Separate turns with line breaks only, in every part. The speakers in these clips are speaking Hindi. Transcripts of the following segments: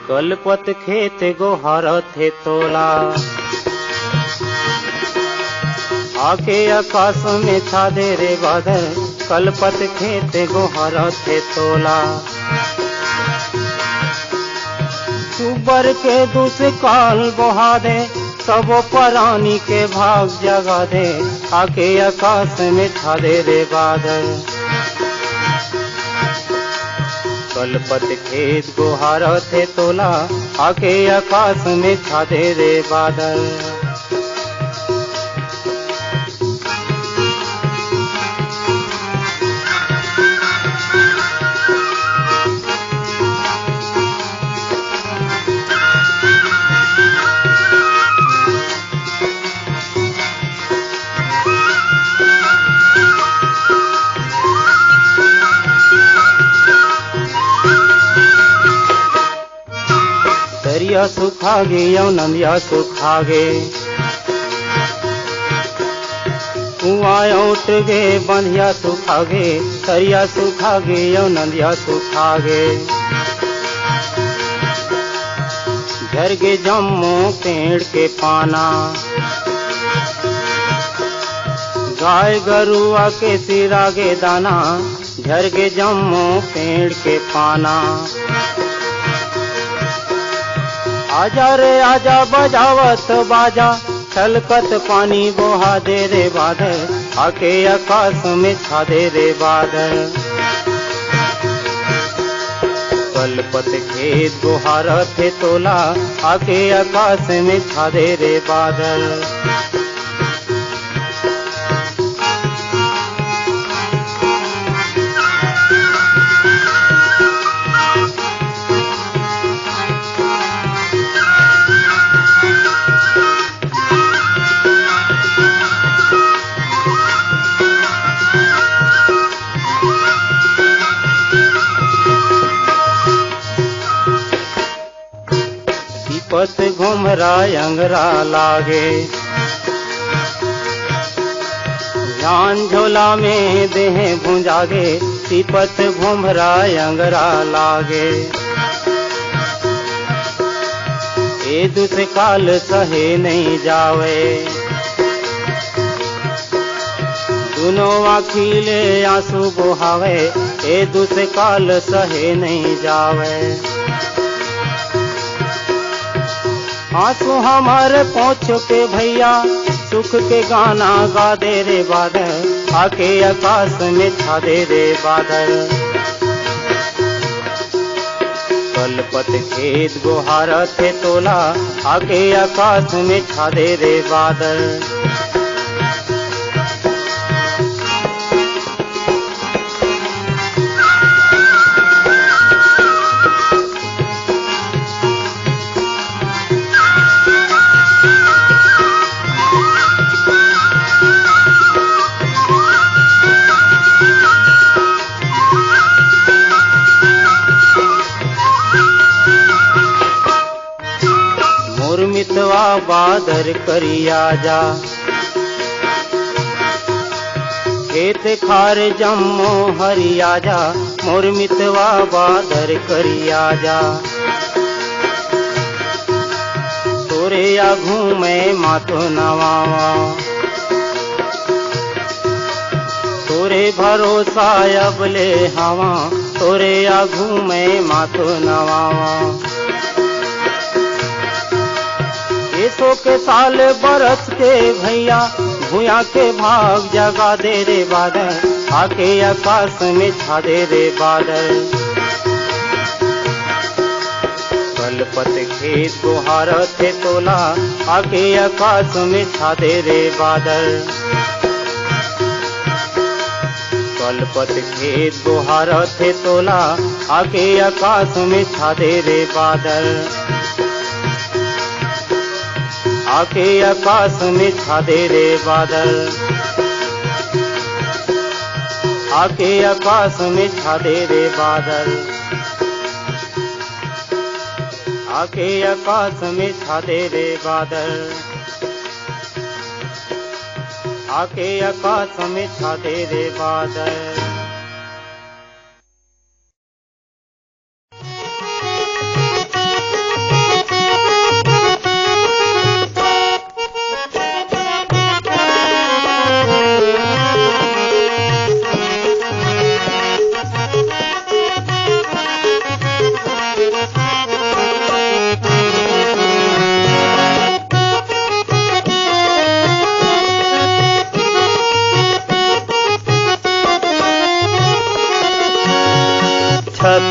कलपत खेत गोहर थे तोला, आके आकाश में छा दे रे बादल, कलपत खेत गोहर थे तोला। सुबर के दूस काल बहा दे, सब प्राणी के भाग जगा दे, आके आकाश में छा दे रे बादल। कलपत खेत गोहर थे तोला, आके आकाश में छा दे रे बादल। दरिया सुखागे यौ नदिया सुखागे, कुआं उठ गे बंधिया सुखागे, दरिया सुखागे यौ नदिया सुखागे। झर गे जम्मो पेड़ के पाना, गाय गरुआ के सिरागे दाना, झर गे जम्मो पेड़ के पाना। आजा रे आजा बजावत बाजा, छलकत पानी बहा दे रे बादल, आके आकाश में छा दे रे बादल। कलपत खेत गोहर थे तोला, आके आकाश में छा दे रे बादल। पत घुमरा अंगरा लागे, ध्यान झोला में देह भुंजागे, सिपत घुमरा अंगरा लागे। ए दुस काल सहे नहीं जावे, दोनों आखिले आंसू बहावे, ए दुस काल सहे नहीं जावे। आंसू हमारे पोंछ के भैया, सुख के गाना गा दे रे बादल, आके आकाश में छा दे रे बादल। कलपत खेत गोहर थे तोला, आके आकाश में छा दे रे बादल। मितवा बादर करिया जा, खेत खार जम्मो हरिया जा, मोर मितवा बादर करिया जा। तोरे आघू में माथो नवावा, तोरे भरोसा अबले हवा, तोरे आघू में माथो नवावा। सो के साल बरस के भैया, भूया के भाग जगा दे रे बादल, आके आकाश में छा दे रे बादल। कलपत खेत गोहर थे तोला, आके आकाश में छा दे रे बादल। कलपत खेत गोहर थे तोला, आके आकाश में छा दे रे बादल। आके आकाश में छा दे रे बादल, आके आकाश में छा दे रे बादल, आके आकाश में छा दे रे बादल, आके आकाश में छा दे रे बादल।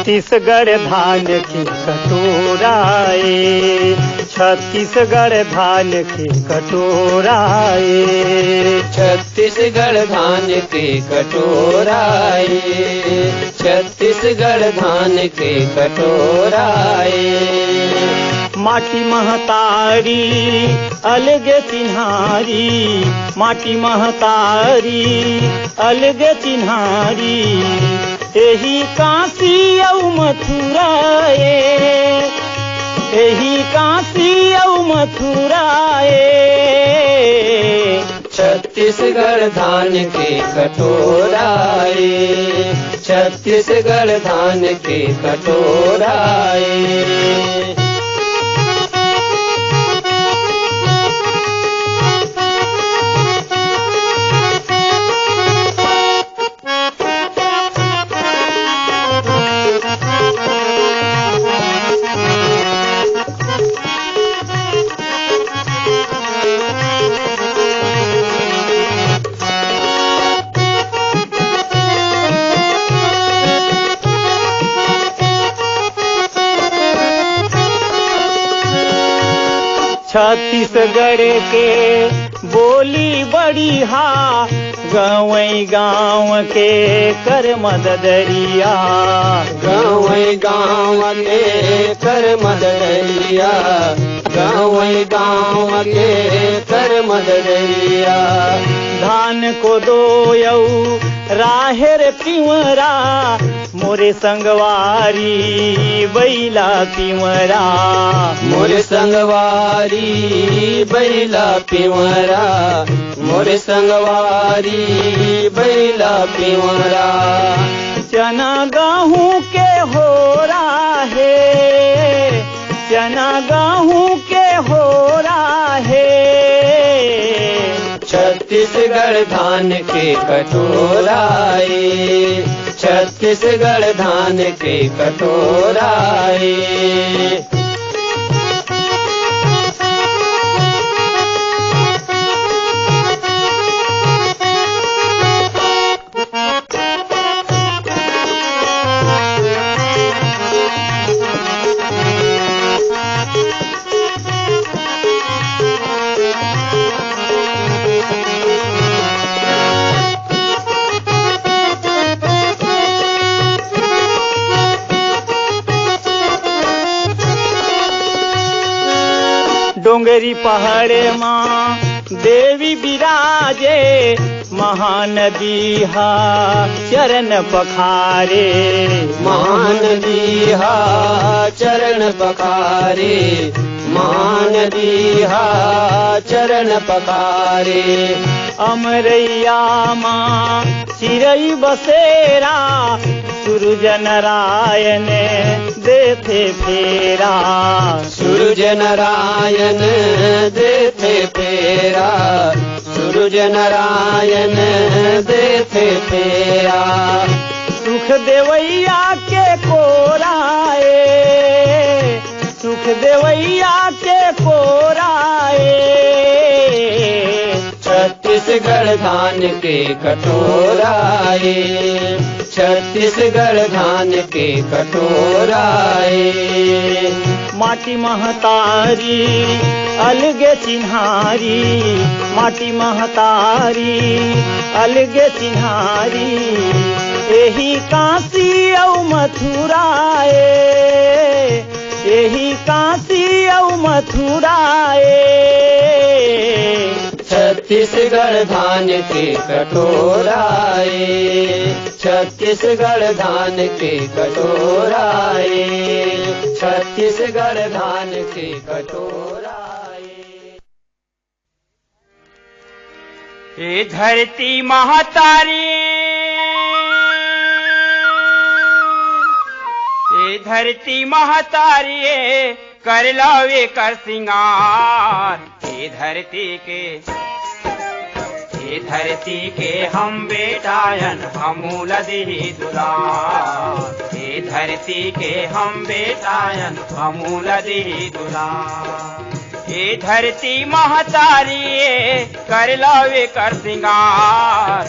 छत्तीसगढ़ धान की कटोराए, छत्तीसगढ़ धान की कटोराए,
छत्तीसगढ़ धान के कटोराए, छत्तीसगढ़ धान के कटोराए।
माटी महतारी अलगे चिन्हारी, माटी महतारी अलगे चिन्हारी, एही काशी औ मथुराए, एही काशी औ मथुराए।
छत्तीसगढ़ धान के कटोराए, छत्तीसगढ़ धान के कटोराए।
छत्तीसगढ़ के बोली बड़ी हा, गाँव गाँव के कर मददरिया,
गाँव गाँव के कर मददरिया, गाँव गाँव के कर मददरिया।
धान को दोयऊ राहेर पिंवरा, मोरे संगवारी बैला पिंवरा,
मोरे संगवारी बैला पिंवरा, मोरे संगवारी बैला पिंवरा।
चना गेहूं के हो राहे, चना गेहूं के हो राहे।
छत्तीसगढ़ धान के कटोराए, छत्तीसगढ़ धान के कटोराए।
डोंगरी पहाड़े माँ देवी बिराजे, महानदी हा चरण पखारे,
महानदी हा चरण पखारे, महानदी हा चरण पखारे।
अमरैया माँ चिरई बसेरा, सूरज नारायण देथे फेरा,
सूरज नारायण देथे फेरा, सूरज नारायण देथे फेरा।
सुख देवैया के कोराए, सुख देवैया के कोराए।
छत्तीसगढ़ धान के कटोराए, छत्तीसगढ़ धान के कटोराए।
माटी महतारी अलगे चिन्हारी, माटी महतारी अलगे चिन्हारी, एही काशी औ मथुराए, एही काशी औ मथुराए।
छत्तीसगढ़ धान के कटोराए, छत्तीसगढ़ धान के कटोराए, छत्तीसगढ़ धान के कटोराए।
ए धरती महतारी, ए धरती महतारी कर लावे कर सिंगार। ए धरती के हम बेटायन हमूल दी दुलार। ए धरती के हम बेटायन हमूल दी दुलार। ए धरती महतारी कर लावे कर सिंगार।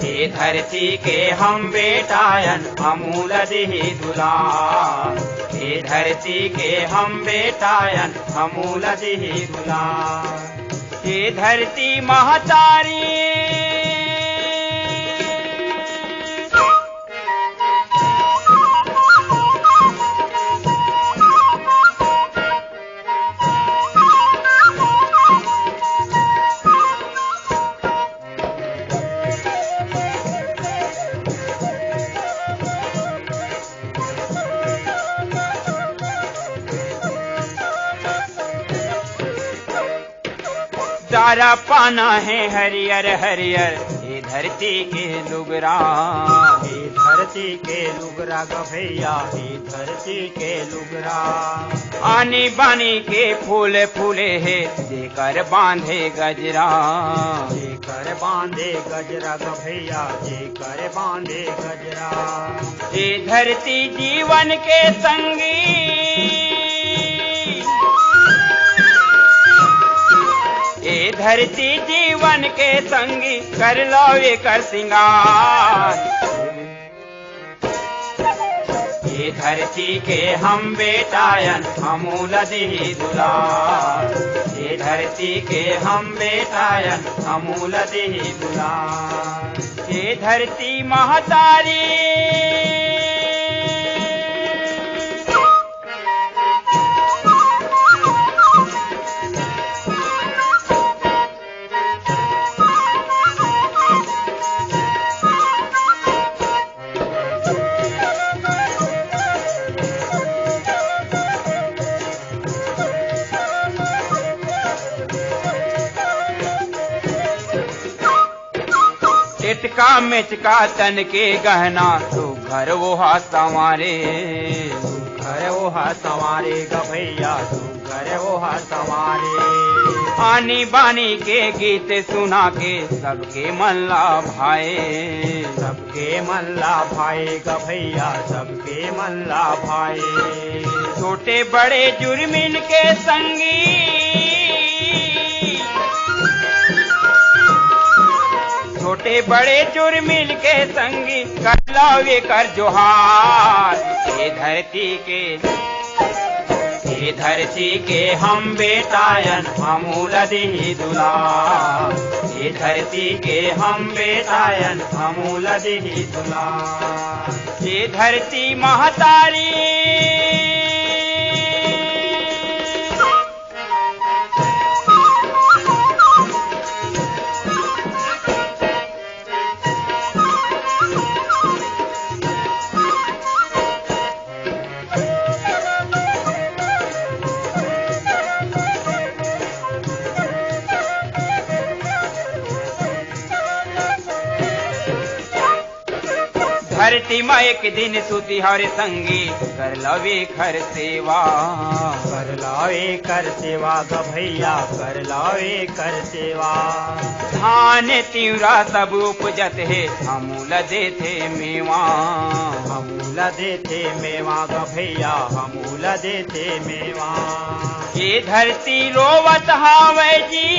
ए ये धरती के हम बेटायन अमूल दिही दुलार। ये धरती के हम बेटायन अमूल दिही दुलार। ये धरती महतारी सारा पाना है हरियर हरियर ये धरती के लुगरा।
ये धरती के लुगरा गभैया, ये धरती के लुगरा।
आनी बानी के फूल फूले है जेकर बांधे गजरा।
जेकर बांधे गजरा गभैया, जेकर बांधे गजरा।
ये धरती जीवन के संगी ये धरती जीवन के संगी कर लो एकर सिंगार। ये धरती के हम बेटायन अमूल दिही दुलार। ये धरती के हम बेटायन अमूल दिही दुलार। ये धरती महतारी टिटका मिचका तन के गहना तू घर वो हा संवारे।
घर वो हा संवारे गभैया, तू घर वो हा संवारे।
आनी बानी के गीत सुना के सबके मन ला भाए।
सबके मन ला भाए गभैया, सबके मन ला भाए।
छोटे बड़े जुर्मिन के संगी छोटे बड़े जुर्मिल के संगी कर लावे कर जोहार। ये धरती के हम बेटायन अमूल दिही दुलार। ये धरती के हम बेटायन अमूल दिही दुलार। ये धरती महतारी धरती माँ एक दिन सुती हर संगी कर लवे खर सेवा।
कर लावे कर सेवा गभैया, कर लावे कर सेवा।
धान तिवरा सब उपजत है अमूल देते मेवा।
अमूल देते मेवा गभैया, अमूल देते मेवा।
ये धरती रोवत हावे जी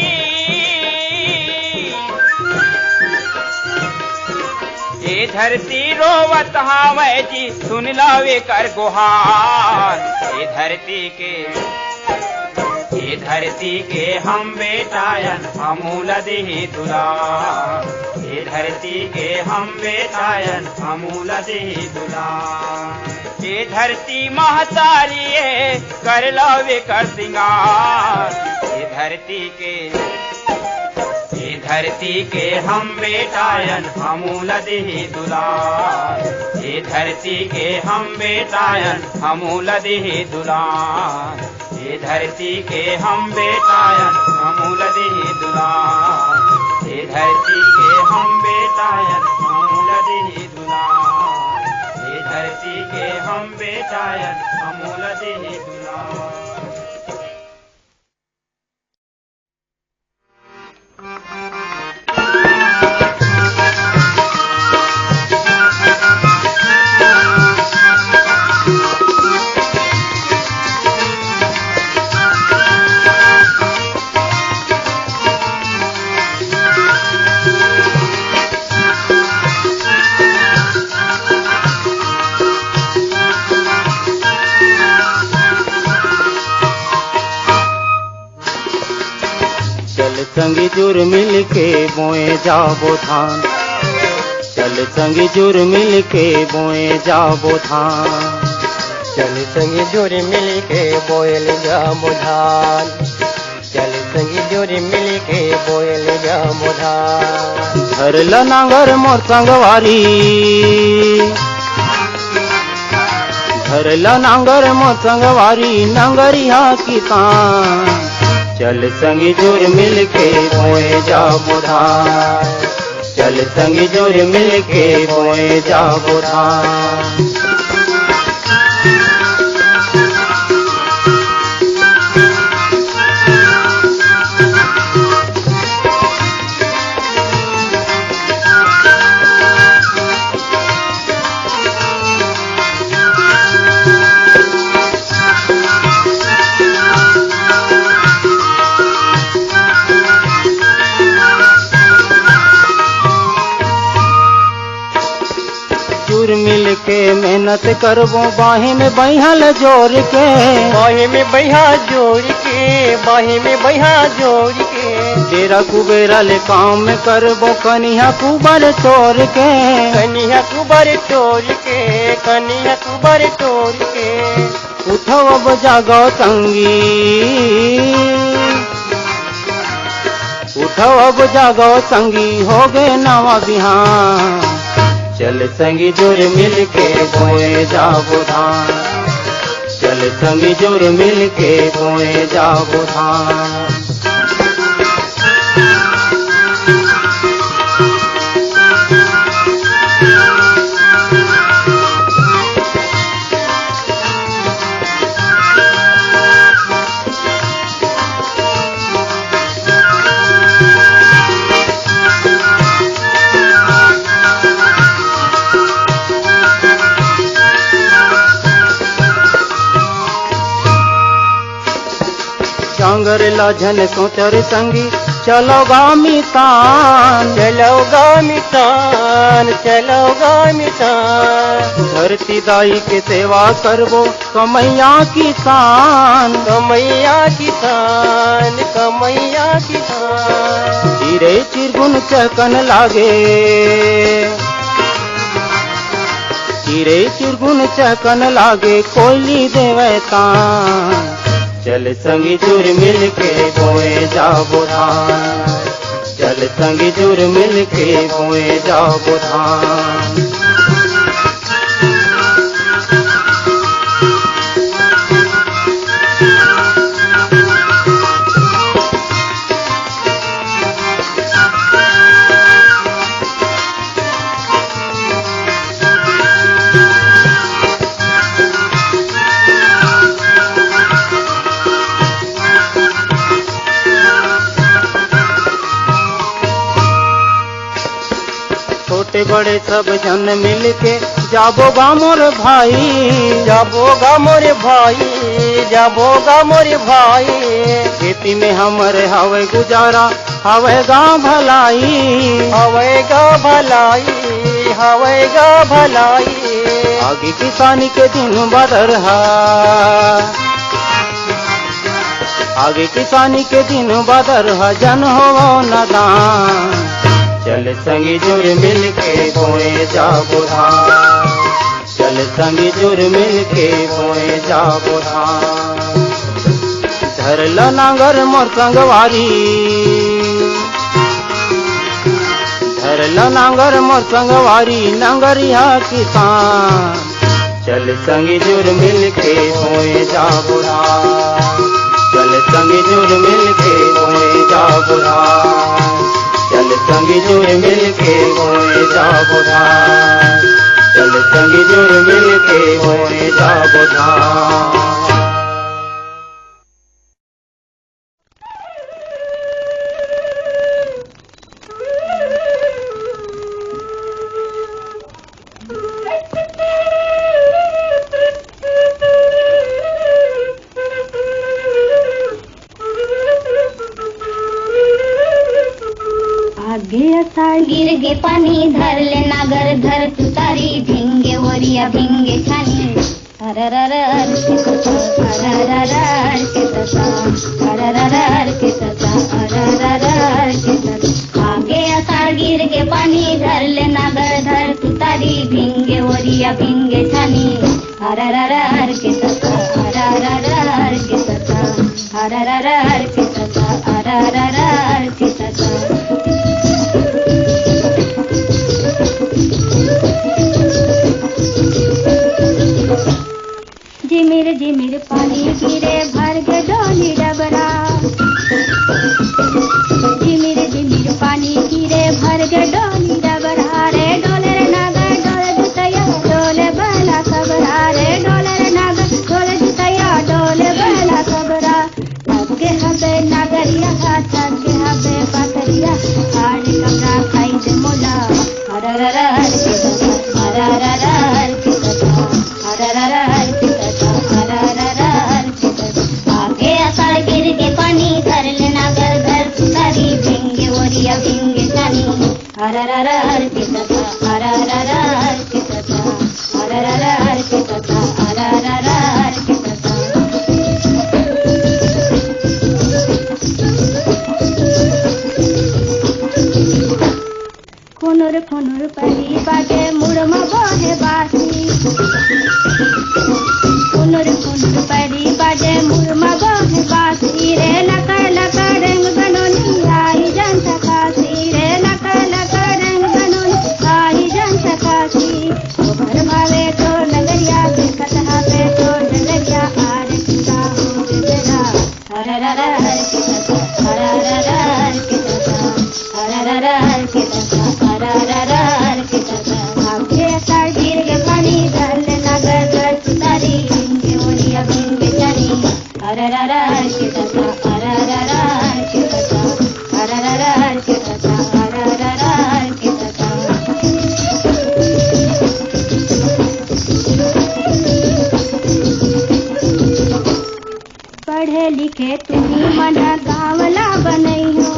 ये धरती रोवत हावे जी सुन लावे कर गुहार। ये धरती के हम बेटायन अमूल दिही दुलार। ये धरती के हम बेटायन अमूल दिही दुलार। ये धरती महतारी कर लावे कर सिंगार। ये धरती के हम बेटायन अमूल दिही दुलार। ये धरती के हम बेटायन अमूल दिही दुलार। ये धरती के हम बेटायन अमूल दिही दुलार। ये धरती के हम बेटायन अमूल दिही दुलार। ये धरती के हम बेटायन अमूल दिही दुलार।
संगी जुर मिल के बोए जाबो धान, चल संगी जुर मिल के बोए जाबो धान,
चल संगी जुर मिल के बोयल जाबो धान, चल संगी जुर मिल के बोयल जाबो धान।
धरल नांगर मोर संगवारी, धरल नांगर मोर संगवारी, नांगरिया किसान, चल संगी जुर मिल के बोए जाबो धान, चल संगी जुर मिल के बोए जाबो धान। मिल के मेहनत करबो बाही में बहिल जोड़ के,
बाही में बहिया जोड़ के, बाही में बहिया जोड़ के।
डेरा कुबेरा ले काम में करबो कनिया कुबर तोड़ के,
कनिया कुबर तोड़ के, कनिया कुबर तोड़ के।
उठो अब जागो संगी, उठो अब जागो संगी, हो गए नवा बिहान, चल संगी जुर मिल के बोए जाबो धान, चल संगी जुर मिल के बोए जाबो धान। चांगर लाझन सोचर संगी, चलो गामी तान,
चलो गामी तान, चलो गामी तान।
धरती दाई के सेवा करबो कमैया किसान,
कमैया किसान, कमैया किसान।
चिरे चिरगुन चकन लागे, चिरे चिरगुन चकन लागे, कोयली देवे तान, चल संगी जुर मिल के बोए जाबो धान, चल संगी जुर मिल के बोए जाबो धान। छोटे बड़े सब जन मिल के जाबोगा मोर भाई,
जाबोगा मोर भाई, जाबोगा मोर भाई।
खेती में हमरे हवे गुजारा, हवेगा भलाई,
हवेगा भलाई, हवेगा भलाई।
आगे किसानी के दिन बदर है, आगे किसानी के दिन बदर है, जन हो नदान, चल संगी जुर मिल के बोए जाबो धान, चल संगी जुर मिल के बोए जाबो धान। धरल नांगर मोर संगवारी, धरल नांगर मोर संगवारी, नांगरिया किसान, चल संगी जुर मिल के बोए जाबो धान, चल संगी जुर मिल के बोए जाबो धान, चल संगी जुर मिल के बोए जाबो धान, चल संगी जुर मिल के बोए जाबो धान।
गिर गे पानी धर ले नागर, धर तुतारी भिंगे वरिया भिंगे छानी, हर अरररर के तता अरररर के तता अरररर के तता आगे असार गिर के पानी धर ले नागर धर तुतारी भिंगे ओरिया भिंगे छानी अरररर के तता अरररर के तता अरररर के तता अरररर के तता झिमिर पानी गिरे भर के डोली डबरा झिमिर पानी गिरे भर के डोली डबरा रे डोले रे नागर डोले जुतैया डोले बला सबरा रे डोले रे नागर डोले जुतैया डोले बला सबरा सबके हबे नागरिया सबके हबे पातरिया आड़ी कपड़ा खाई दे मोला अरररर के तता अरररर के तता अरररर के तता अरररर के तता आगे असार गिर के पानी धर ले नागर धर तुतारी भिंगे ओरिया भिंगे जानी अरररर के तता अरररर के तता अरररर के तता अरररर के तता खुनुर परी बाटे मुड़म बोहे बासी खुनुर परी बाटे मुड़म बोहे बासी रे लकर रंग बनोनी आई जन सकासी रे लकर रंग बनोनी आई जन सकासी गोबर भावे तो नगरिया के कथा पे तो नगरिया आर पिता हो बेरा अरररर के तता अरररर के तता अरररर के तता अरररर के तता आगे असार गिर के पानी धर ले नागर धर तुतारी भिंगे ओरिया भिंगे जानी अरररर के तता अरररर के तता अरररर के तता अरररर के तता पढ़े लिखे तुम्ही मन गावला बनई हो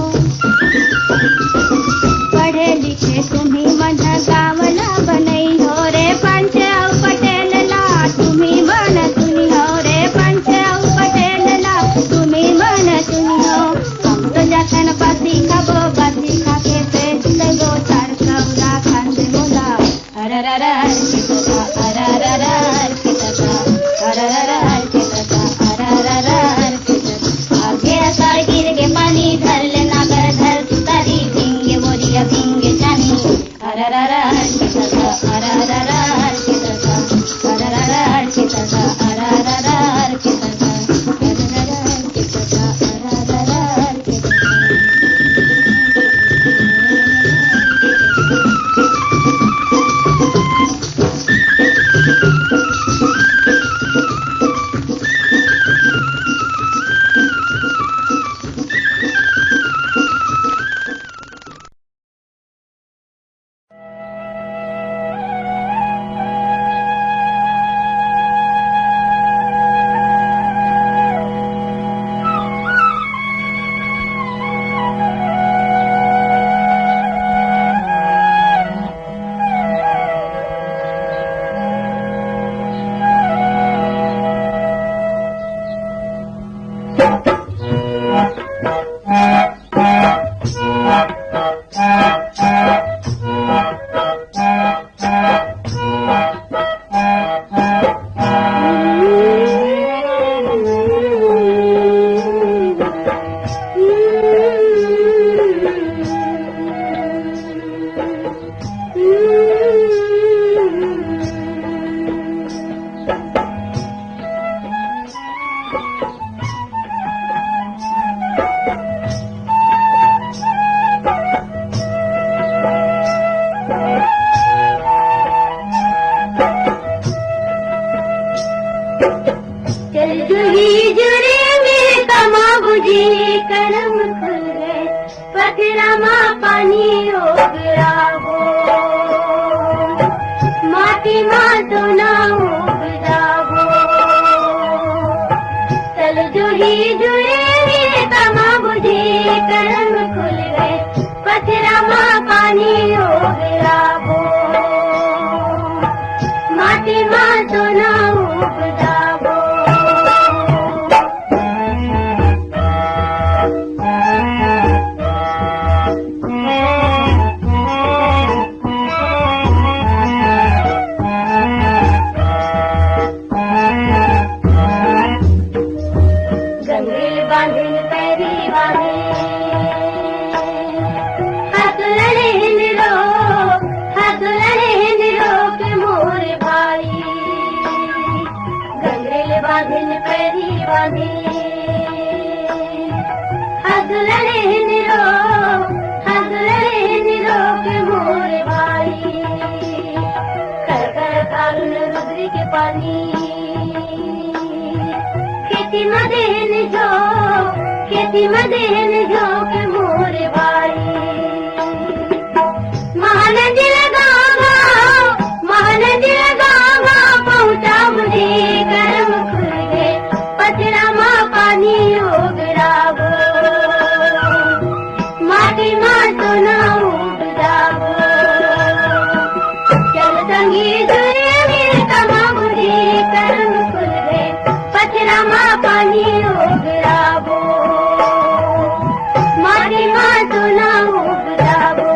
पढ़े लिखे तुम्ही मन गावला बनई हो रे पंच औ पटेल ला तुम्ही मन सुनी हो रे पंच औ पटेल ला तुम्ही मन सुनी हो हम तो जखन बासी खाबो बासी खाके पेट लगो चार कौला खांदे मोला अरररर के तता अरररर के तता अरररर के तता अरररर के तता आगे असार गिर के पानी धर ले नागर धर तुतारी भिंगे बोरिया भिंगे जानी अरररर के तता अरररर के तता अरररर के तता अरररर के तता अरररर के तता अरररर के तता
पथरामा पानी हो गया हो, माटी माँ तो ना हो गया हो, चल जुड़ी जुड़े रे तमा बुझी कर्म खुल गए, पथरामा पानी हो गया हो, माटी माँ तो ना हो गया हो। बांधिन पैरी बांधे हगलड़े निरो के मोर भाई कर कर कारुण रुद्र के पानी खेती मदेन जो के मोर भाई महानदी लगावा पहुँचा मुझे कर्म खुल गए पथरा माँ पानी हो गिरावो माटी माँ तो ना उगजावो चल संगी जुरे मेरे तमा मुझे कर्म खुल गए पथरा माँ पानी हो गिरावो माटी माँ तो ना उगजावो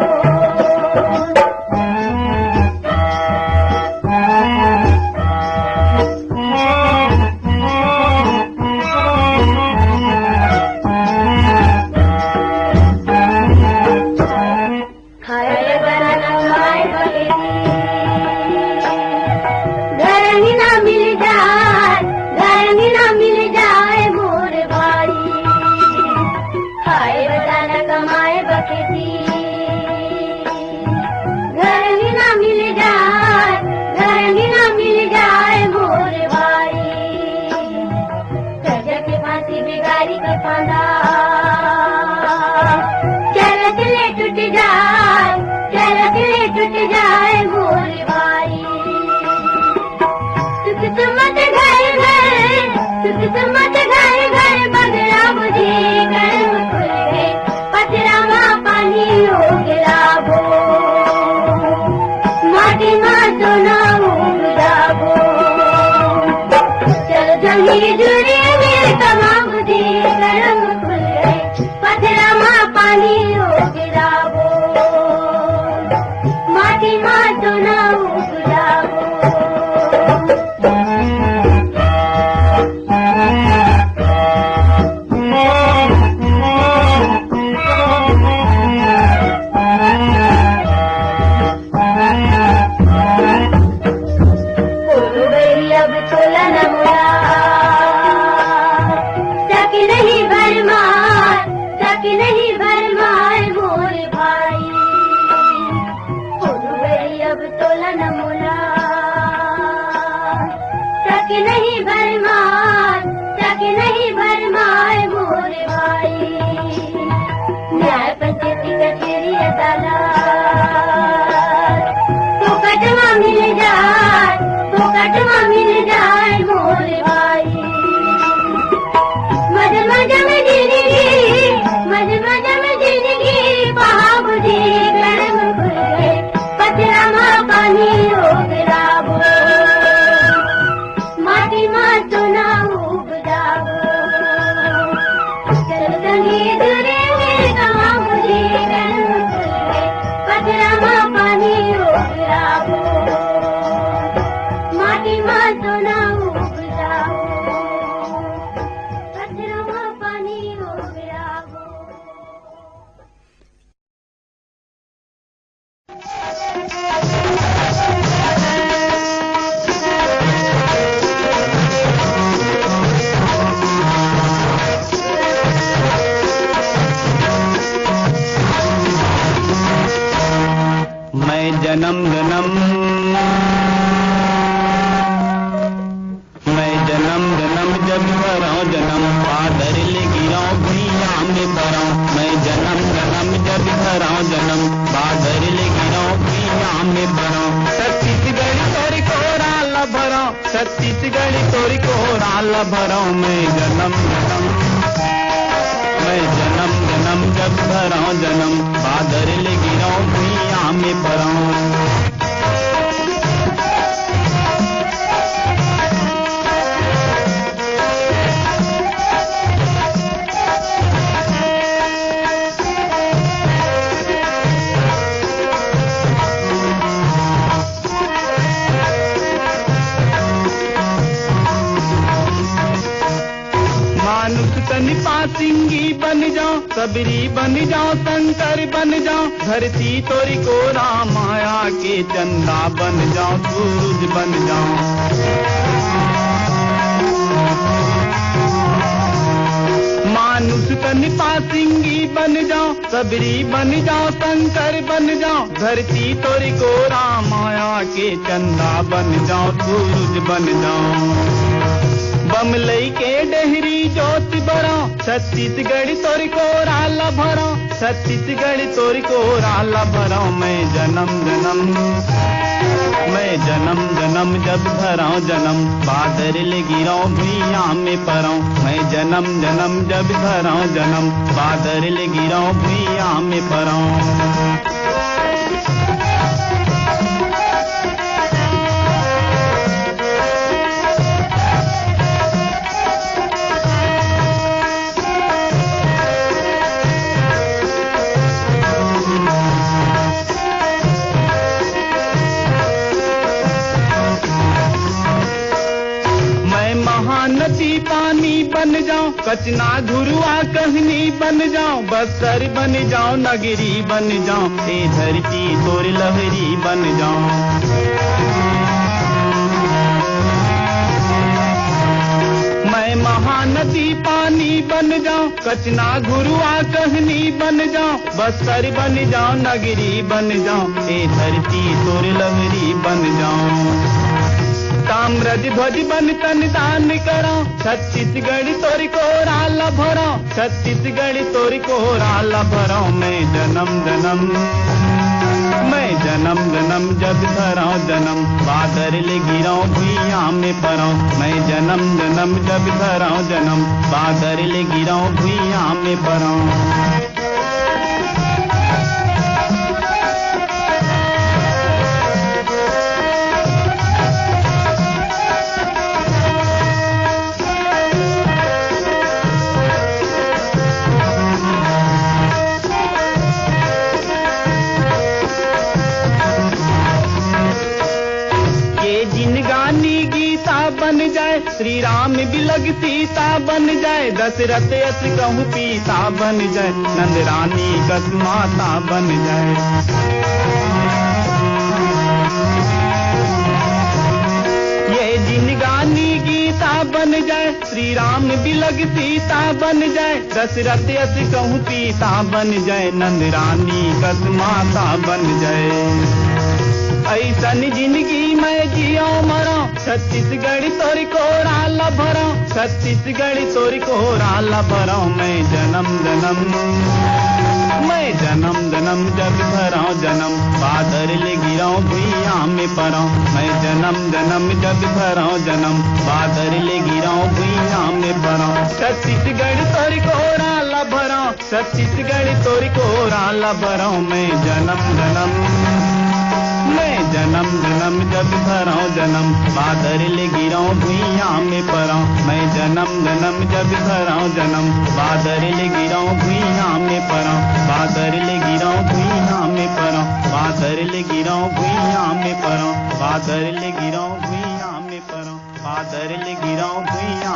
टूट जाए मोर भाई सुख घर बगड़ा मुझे कर्म खुल गए पथरा माँ पानी हो गिरावो माटी माँ तो ना उगजावो चल जंगी जुड़े मेरे तमा मुझे कर्म खुल गए पथरा माँ पानी हो गिरावो माटी माँ तो ना उगजावो मिल जाए मोर भाई मज में जिंदगी पहाबुदी कर्म खुल गए पथरा माँ पानी हो गिरावो माटी माँ तो ना उगजावो चल संगी दूरे मेरे तमा मुझे कर्म खुल गए पथरा माँ पानी हो गिरावो माटी माँ तो ना उगजावो पथरा माँ पानी हो गिरावो
मैं जन्म जन्म जब भराऊं जन्म पादर ले गिराऊं भैया में भराऊं मैं जन्म जब भराऊं जन्म पादर ले गिराऊं भैया में भराऊं छत्तीसगढ़ तोरी को राल भराऊं छत्तीसगढ़ तोरी को राल भराऊं मैं जन्म जब भराऊं जन्म पादर ले गिराऊं भैया में भराऊं सिंगी बन जाओ सबरी बन जाओ शंकर बन जाओ धरती तोरी को रामाया के चंदा बन जाओ सूरज बन जाओ सबरी बन जाओ शंकर बन जाओ धरती तोरी को राम माया के चंदा बन जाओ सूरज बन जाओ बमलई के डेहरी ज्योति बरा छत्तीसगढ़ तोरी को राला भरा छत्तीसगढ़ तोरी को राला भरा मैं जन्म जन्म जब धराऊं जन्म बादर ले गिराऊं भुइया में पराऊं मैं जन्म जब धराऊं जन्म बादर ले गिराऊं भुइया में पराऊं नदी पानी बन जाऊं कचना घुरुआ कहनी बन जाऊं बस्तर बन जाऊं नगरी बन जाऊं ए धरती तोर लहरी बन जाऊं मैं महानदी पानी बन जाऊं कचना घुरुआ कहनी बन जाऊं बस्तर बन जाऊं नगरी बन जाऊं ए धरती तोर लहरी बन जाऊं ताम्रज ध्वज बन तन दान करो छत्तीसगढ़ तोरी को राला भरो छत्तीसगढ़ तोरी को राला भरो मैं जन्म जब धराऊं जन्म बादर ले गिराऊं भुइया में पराऊं मैं जन्म जब धराऊं जन्म बादर ले गिराऊं भुइया में पराऊं बन जाए श्री राम बिलग सीता बन जाए दशरथ यश कहूँ पीता बन जाए नंद रानी कस माता बन जाए ये जिनगानी गीता बन जाए श्री राम बिलग सीता बन जाए दशरथ यश कहूँ पीता बन जाए नंद रानी कस माता बन जाए ऐसन जिंदगी मैं जियो मरो छत्तीसगढ़ तोरी को राला भरो छत्तीसगढ़ तोरी को राला भरो मैं जन्म जब धराऊं जन्म बादर ले गिराऊं भुइया में पराऊं मैं जन्म जब धराऊं जन्म बादर ले गिराऊं भुइया में पराऊं छत्तीसगढ़ तोरी को राला भरो छत्तीसगढ़ तोरी को राला भरो मैं जन्म जब धराऊं जन्म बादर ले गिराऊं भुइया में पराऊं मैं जन्म जब धराऊं जन्म बादर ले गिराऊं भुइया में पराऊं बादर ले गिराऊं भुइया में पराऊं बादर ले गिराऊं भुइया में पराऊं बादर ले गिराऊं भुइया में पराऊं बादर ले गिराऊं भुइया